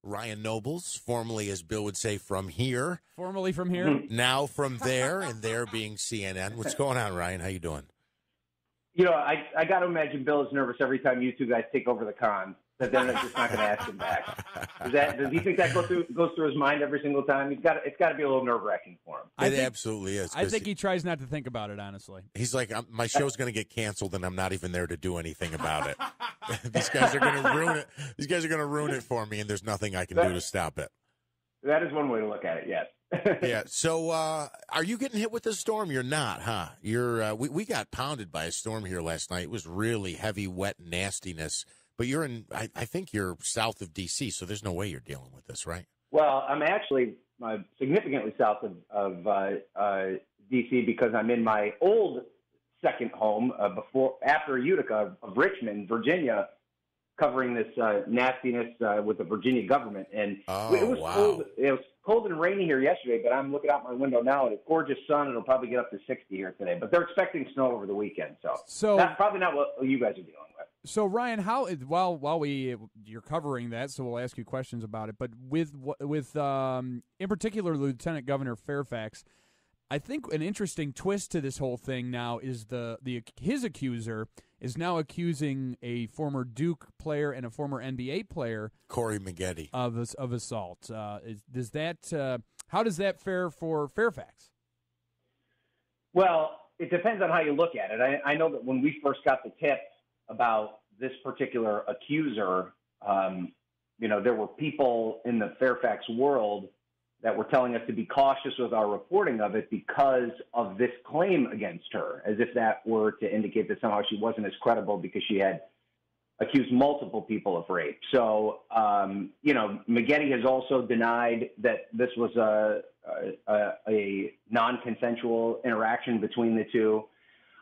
Ryan Nobles, formerly, as Bill would say, from here. Formerly from here? Now from there, and there being CNN. What's going on, Ryan? How you doing? You know, I got to imagine Bill is nervous every time you two guys take over the con, that they're just not going to ask him back. Does he think that goes through his mind every single time? It's got to be a little nerve-wracking for him. It absolutely is. I think he tries not to think about it, honestly. He's like, my show's going to get canceled, and I'm not even there to do anything about it. These guys are going to ruin it. These guys are going to ruin it for me, and there's nothing I can do to stop it. That is one way to look at it, yes. Yeah. So, are you getting hit with this storm? You're not, huh? We got pounded by a storm here last night. It was really heavy, wet nastiness. But you're in. I think you're south of D.C., so there's no way you're dealing with this, right? Well, I'm actually significantly south of D.C. because I'm in my old second home after Utica of Richmond, Virginia, covering this nastiness with the Virginia government. And it was cold. It was cold and rainy here yesterday, but I'm looking out my window now, and it's gorgeous sun. It'll probably get up to 60 here today. But they're expecting snow over the weekend, so that's probably not what you guys are dealing with. So, Ryan, while you're covering that, so we'll ask you questions about it. But with in particular, Lieutenant Governor Fairfax, I think an interesting twist to this whole thing now is his accuser is now accusing a former Duke player and a former NBA player, Corey Maggette, of assault. How does that fare for Fairfax? Well, it depends on how you look at it. I know that when we first got the tip about this particular accuser, there were people in the Fairfax world that were telling us to be cautious with our reporting of it because of this claim against her, as if that were to indicate that somehow she wasn't as credible because she had accused multiple people of rape. So, Maggette has also denied that this was a non-consensual interaction between the two.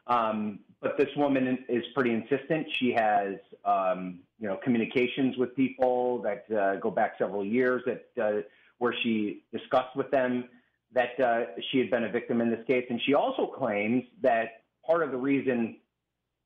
But this woman is pretty insistent. She has, communications with people that go back several years where she discussed with them that she had been a victim in this case. And she also claims that part of the reason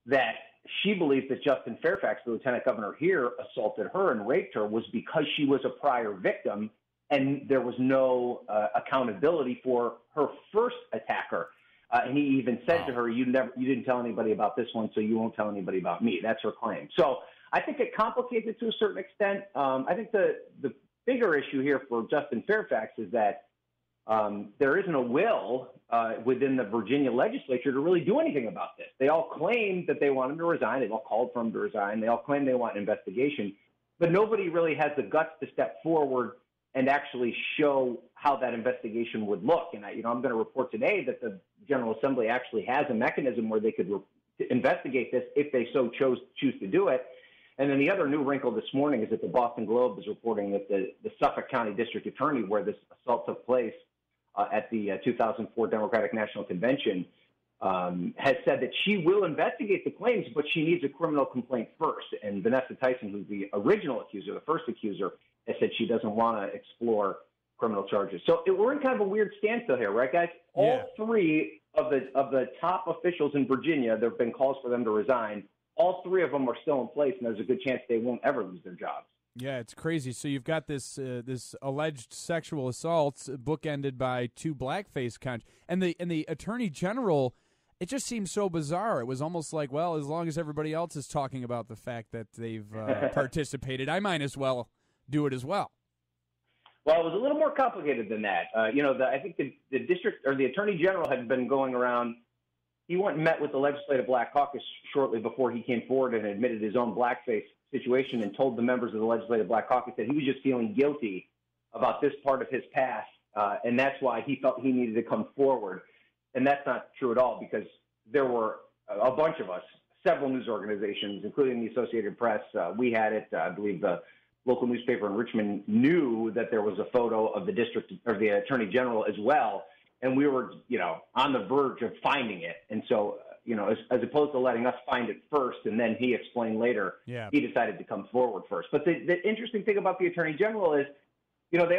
that she believes that Justin Fairfax, the lieutenant governor here, assaulted her and raped her was because she was a prior victim and there was no accountability for her first attacker. And he even said to her, you didn't tell anybody about this one, so you won't tell anybody about me. That's her claim. So I think it complicates it to a certain extent. I think the bigger issue here for Justin Fairfax is that there isn't a will within the Virginia legislature to really do anything about this. They all claim that they want him to resign. They've all called for him to resign. They all claim they want an investigation. But nobody really has the guts to step forward and actually show how that investigation would look. And I'm going to report today that the General Assembly actually has a mechanism where they could investigate this if they so choose to do it. And then the other new wrinkle this morning is that the Boston Globe is reporting that the Suffolk County District Attorney, where this assault took place at the 2004 Democratic National Convention, has said that she will investigate the claims, but she needs a criminal complaint first. And Vanessa Tyson, who's the original accuser, the first accuser, has said she doesn't want to explore criminal charges. So we're in kind of a weird standstill here, right, guys? Yeah. All three of the top officials in Virginia, there have been calls for them to resign. All three of them are still in place, and there's a good chance they won't ever lose their jobs. Yeah, it's crazy. So you've got this alleged sexual assaults bookended by two blackface and the attorney general. It just seems so bizarre. It was almost like, well, as long as everybody else is talking about the fact that they've participated, I might as well do it as well. Well, it was a little more complicated than that. I think the district or the attorney general had been going around. He went and met with the Legislative Black Caucus shortly before he came forward and admitted his own blackface situation and told the members of the Legislative Black Caucus that he was just feeling guilty about this part of his past, and that's why he felt he needed to come forward. And that's not true at all, because there were a bunch of us, several news organizations, including the Associated Press. We had it. I believe the local newspaper in Richmond knew that there was a photo of the district or the attorney general as well. And we were, on the verge of finding it. And so, as opposed to letting us find it first and then he explained later, he decided to come forward first. But the interesting thing about the attorney general is,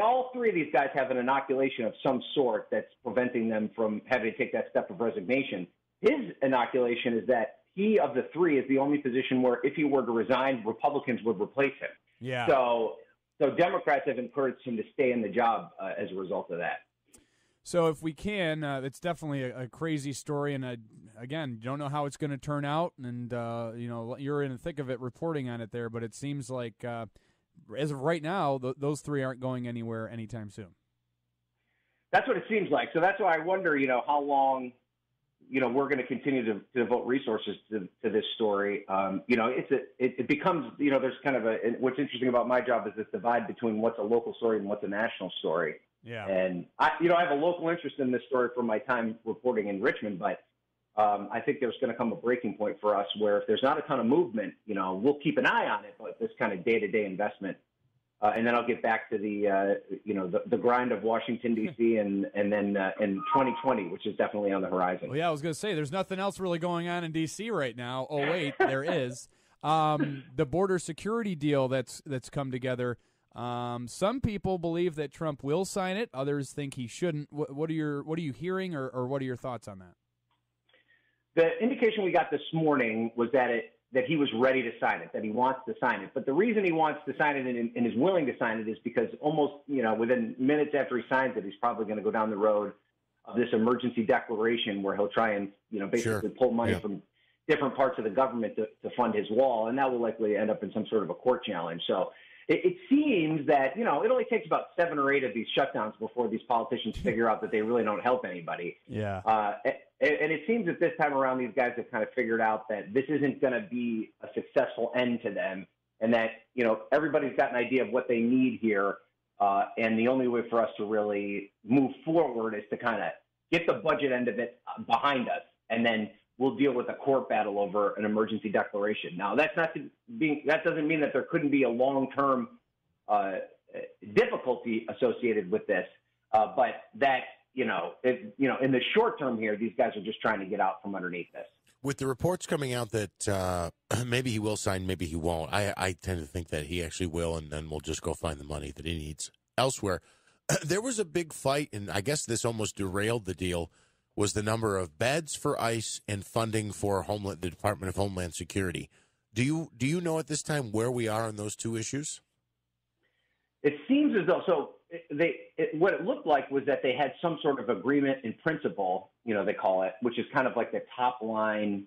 all three of these guys have an inoculation of some sort that's preventing them from having to take that step of resignation. His inoculation is that he, of the three, is the only position where if he were to resign, Republicans would replace him. Yeah. So So Democrats have encouraged him to stay in the job as a result of that. So if we can, it's definitely a crazy story, and again, don't know how it's going to turn out, and you're in the thick of it reporting on it there, but it seems like as of right now, those three aren't going anywhere anytime soon. That's what it seems like. So that's why I wonder, how long, we're going to continue to devote resources to this story. It becomes, there's kind of what's interesting about my job is this divide between what's a local story and what's a national story. Yeah. And I have a local interest in this story from my time reporting in Richmond, but I think there's going to come a breaking point for us where if there's not a ton of movement, we'll keep an eye on it, but this kind of day-to-day investment. And then I'll get back to the grind of Washington, D.C. and then in 2020, which is definitely on the horizon. Well, yeah, I was going to say there's nothing else really going on in D.C. right now. Oh, wait, there is. The border security deal that's come together. Some people believe that Trump will sign it. Others think he shouldn't. What are you hearing, or what are your thoughts on that? The indication we got this morning was that he was ready to sign it, that he wants to sign it. But the reason he wants to sign it and is willing to sign it is because almost, within minutes after he signs it, he's probably going to go down the road of this emergency declaration where he'll try and, basically pull money from different parts of the government to fund his wall. And that will likely end up in some sort of a court challenge. So it seems that, it only takes about 7 or 8 of these shutdowns before these politicians figure out that they really don't help anybody. Yeah. And it seems that this time around, these guys have kind of figured out that this isn't going to be a successful end to them, and that, everybody's got an idea of what they need here. And the only way for us to really move forward is to kind of get the budget end of it behind us, and then we'll deal with a court battle over an emergency declaration. Now, that doesn't mean that there couldn't be a long-term difficulty associated with this, but that, in the short term here, these guys are just trying to get out from underneath this. With the reports coming out that maybe he will sign, maybe he won't, I tend to think that he actually will, and then we'll just go find the money that he needs elsewhere. There was a big fight, and I guess this almost derailed the deal, was the number of beds for ICE and funding for the Department of Homeland Security. Do you know at this time where we are on those two issues? It seems as though what it looked like was that they had some sort of agreement in principle, they call it, which is kind of like the top line,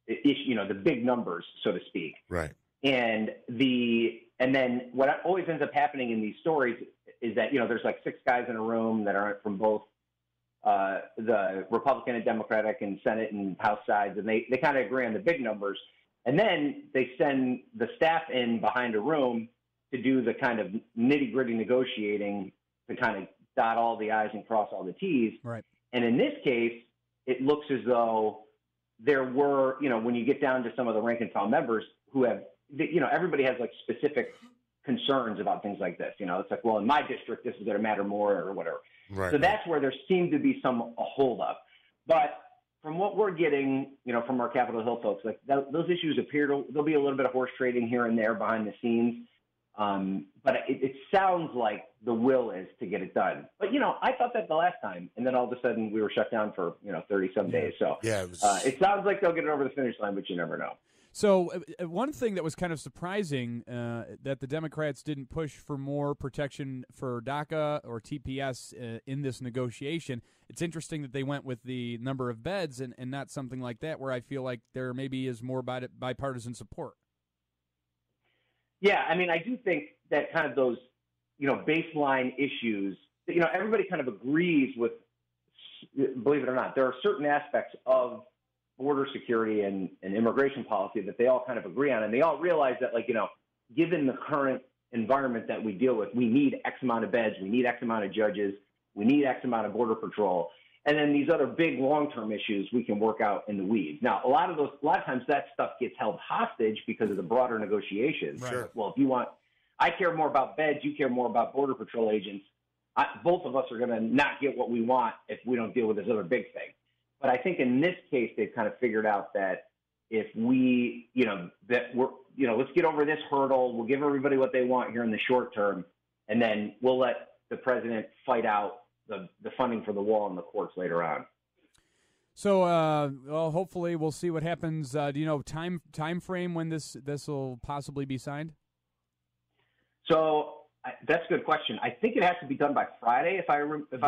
issue, the big numbers, so to speak. Right. And then what always ends up happening in these stories is that, there's like 6 guys in a room that are from both the Republican and Democratic and Senate and House sides, and they kind of agree on the big numbers. And then they send the staff in behind a room to do the kind of nitty-gritty negotiating to kind of dot all the I's and cross all the T's. Right. And in this case, it looks as though there were, when you get down to some of the rank and file members who have, everybody has like specific concerns about things like this. It's like, well, in my district, this is going to matter more or whatever. Right. So that's where there seemed to be a holdup. But from what we're getting, from our Capitol Hill folks, like those issues there'll be a little bit of horse trading here and there behind the scenes. But it sounds like the will is to get it done. But, I thought that the last time, and then all of a sudden we were shut down for, 30-some days. So it sounds like they'll get it over the finish line, but you never know. So one thing that was kind of surprising that the Democrats didn't push for more protection for DACA or TPS in this negotiation. It's interesting that they went with the number of beds and not something like that, where I feel like there maybe is more bipartisan support. Yeah, I mean, I do think that kind of those, baseline issues, everybody kind of agrees with, believe it or not, there are certain aspects of border security and immigration policy that they all kind of agree on. And they all realize that, given the current environment that we deal with, we need X amount of beds, we need X amount of judges, we need X amount of border patrol. And then these other big long-term issues we can work out in the weeds. Now, a lot of times that stuff gets held hostage because of the broader negotiations. Sure. Well, I care more about beds, you care more about border patrol agents. Both of us are going to not get what we want if we don't deal with this other big thing. But I think in this case, they've kind of figured out that if we, let's get over this hurdle. We'll give everybody what they want here in the short term, and then we'll let the president fight out the funding for the wall in the courts later on. So, well, hopefully we'll see what happens. Do you know time frame when this will possibly be signed? So that's a good question. I think it has to be done by Friday, if I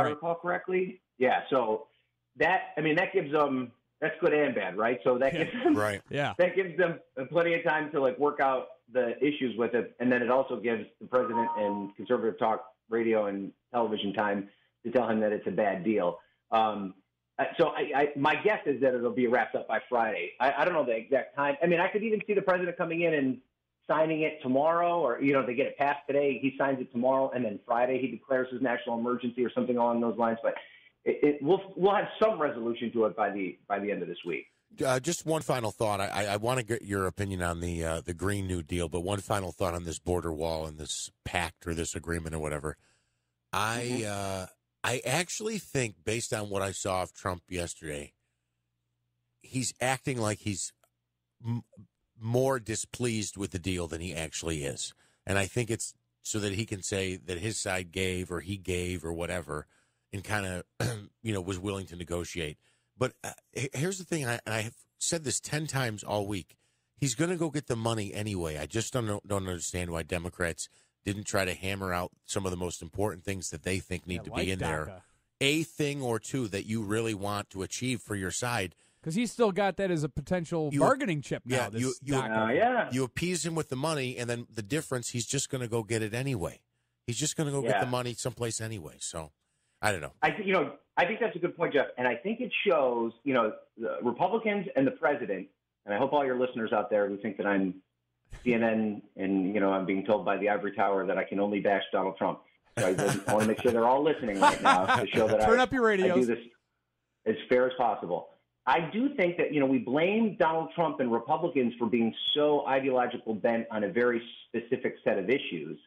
recall correctly. Yeah. So that gives them, that's good and bad, right? So that gives them, that gives them plenty of time to work out the issues with it, and then it also gives the president and conservative talk radio and television time to tell him that it's a bad deal. So my guess is that it'll be wrapped up by Friday. I don't know the exact time. I mean, I could even see the president coming in and signing it tomorrow, or, they get it passed today, he signs it tomorrow, and then Friday he declares his national emergency or something along those lines. But we'll have some resolution to it by the end of this week. Just one final thought. I want to get your opinion on the Green New Deal, but one final thought on this border wall and this pact or this agreement or whatever. I actually think, based on what I saw of Trump yesterday, he's acting like he's more displeased with the deal than he actually is. And I think it's so that he can say that his side gave or he gave or whatever and kind of, was willing to negotiate. But here's the thing, and I have said this 10 times all week. He's going to go get the money anyway. I just don't understand why Democrats didn't try to hammer out some of the most important things that they think need to be in there. A thing or two that you really want to achieve for your side. Because he's still got that as a potential bargaining chip now. You appease him with the money, and then the difference, he's just going to go get it anyway. He's just going to go get the money someplace anyway. So, I don't know. I think that's a good point, Jeff. And I think it shows, the Republicans and the president, and I hope all your listeners out there who think that I'm CNN and, I'm being told by the ivory tower that I can only bash Donald Trump. So I want to make sure they're all listening right now to show that Turn up your radios. I do this as fair as possible. I do think that, we blame Donald Trump and Republicans for being so ideological bent on a very specific set of issues.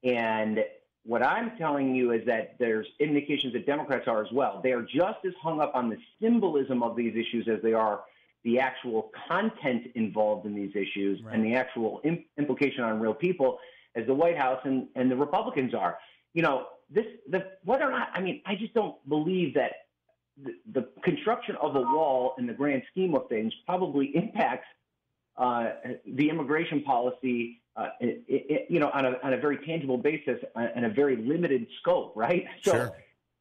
And what I'm telling you is that there's indications that Democrats are as well. They are just as hung up on the symbolism of these issues as they are the actual content involved in these issues and the actual implication on real people as the White House and the Republicans are. Whether or not, I just don't believe that the construction of a wall in the grand scheme of things probably impacts the immigration policy, on a very tangible basis and a very limited scope, right? So,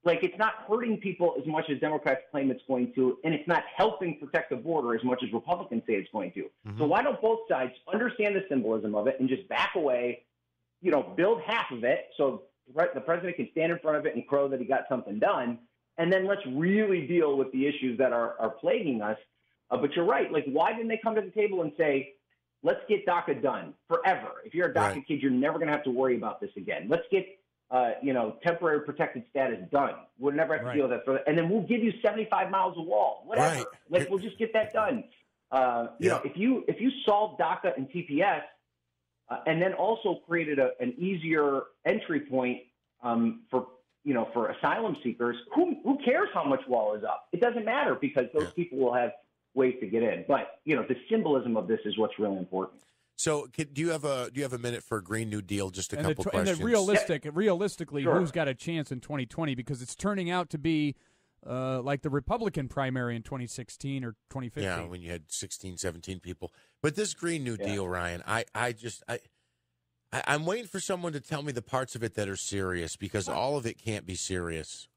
it's not hurting people as much as Democrats claim it's going to, and it's not helping protect the border as much as Republicans say it's going to. Mm-hmm. So why don't both sides understand the symbolism of it and just back away, build half of it so the president can stand in front of it and crow that he got something done, and then let's really deal with the issues that are plaguing us. But you're right. Why didn't they come to the table and say, let's get DACA done forever? If you're a DACA kid, you're never going to have to worry about this again. Let's get temporary protected status done. We'll never have to deal with that. And then we'll give you 75 miles of wall, whatever. We'll just get that done. If you solve DACA and TPS and then also created an easier entry point for asylum seekers, who cares how much wall is up? It doesn't matter because those people will have ways to get in. But, the symbolism of this is what's really important. So, do you have a minute for a Green New Deal? Just a couple questions. And realistically, who's got a chance in 2020? Because it's turning out to be like the Republican primary in 2016 or 2015. Yeah, when you had 16, 17 people. But this Green New Deal, Ryan, I'm waiting for someone to tell me the parts of it that are serious, because all of it can't be serious.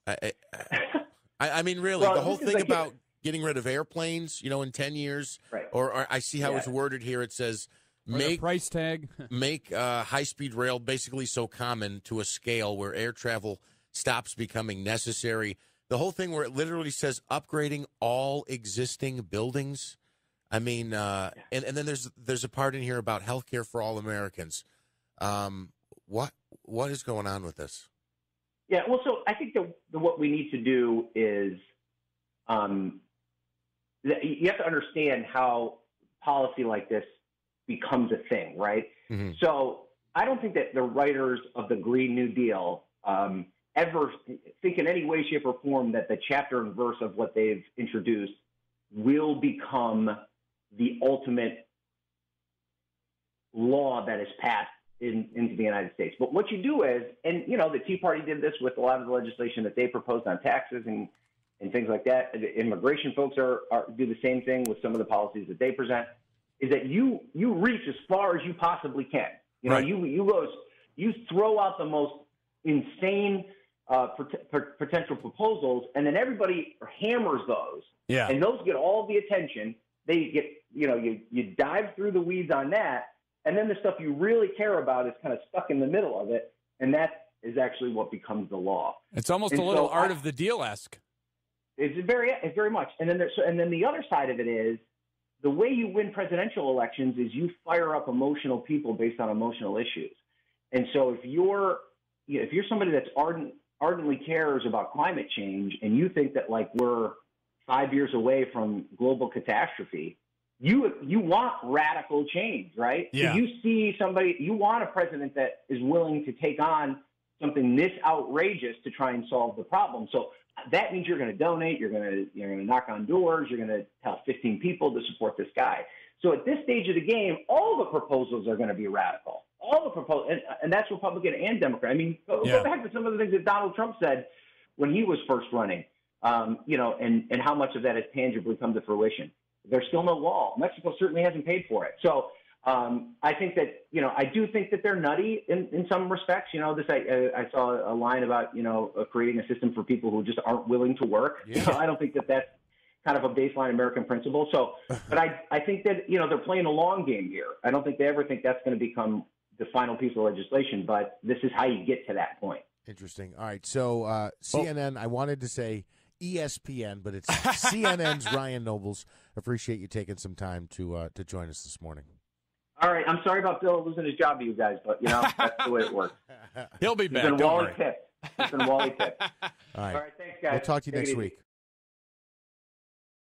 I mean, really, the whole thing about getting rid of airplanes, in 10 years, or I see how it's worded here. It says make price tag, make high-speed rail basically so common to a scale where air travel stops becoming necessary. The whole thing where it literally says upgrading all existing buildings. I mean, and then there's a part in here about health care for all Americans. What is going on with this? Yeah, well, so I think what we need to do is you have to understand how policy like this becomes a thing, right? Mm-hmm. So I don't think that the writers of the Green New Deal ever think in any way, shape, or form that the chapter and verse of what they've introduced will become the ultimate law that is passed into the United States. But what you do is, and the Tea Party did this with a lot of the legislation that they proposed on taxes and and things like that. The immigration folks do the same thing with some of the policies that they present. Is that you reach as far as you possibly can. You know, you throw out the most insane potential proposals, and then everybody hammers those. Yeah. And those get all the attention. They get, you dive through the weeds on that, and then the stuff you really care about is kind of stuck in the middle of it, and that is actually what becomes the law. It's almost a little art of the deal-esque. It's very much. And then the other side of it is, the way you win presidential elections is you fire up emotional people based on emotional issues. And so if you're somebody that's ardently cares about climate change, and you think that like we're 5 years away from global catastrophe, you want radical change, right? Yeah. So you want a president that is willing to take on something this outrageous to try and solve the problem. So that means you're going to donate, you're going to knock on doors, you're going to tell 15 people to support this guy. So at this stage of the game, all the proposals are going to be radical. All the proposals, and that's Republican and Democrat. I mean, go back to some of the things that Donald Trump said when he was first running, and how much of that has tangibly come to fruition. There's still no wall. Mexico certainly hasn't paid for it. So I think that, I do think that they're nutty in some respects. I saw a line about, creating a system for people who just aren't willing to work. Yeah. I don't think that that's kind of a baseline American principle. So, but I think that, they're playing a long game here. I don't think they ever think that's going to become the final piece of legislation, but this is how you get to that point. Interesting. All right. So CNN, I wanted to say ESPN, but it's CNN's Ryan Nobles. Appreciate you taking some time to join us this morning. All right. I'm sorry about Bill losing his job to you guys, but, that's the way it works. He'll be back. He's been Wally tipped. All right. Thanks, guys. We'll talk to you Take it next easy. week.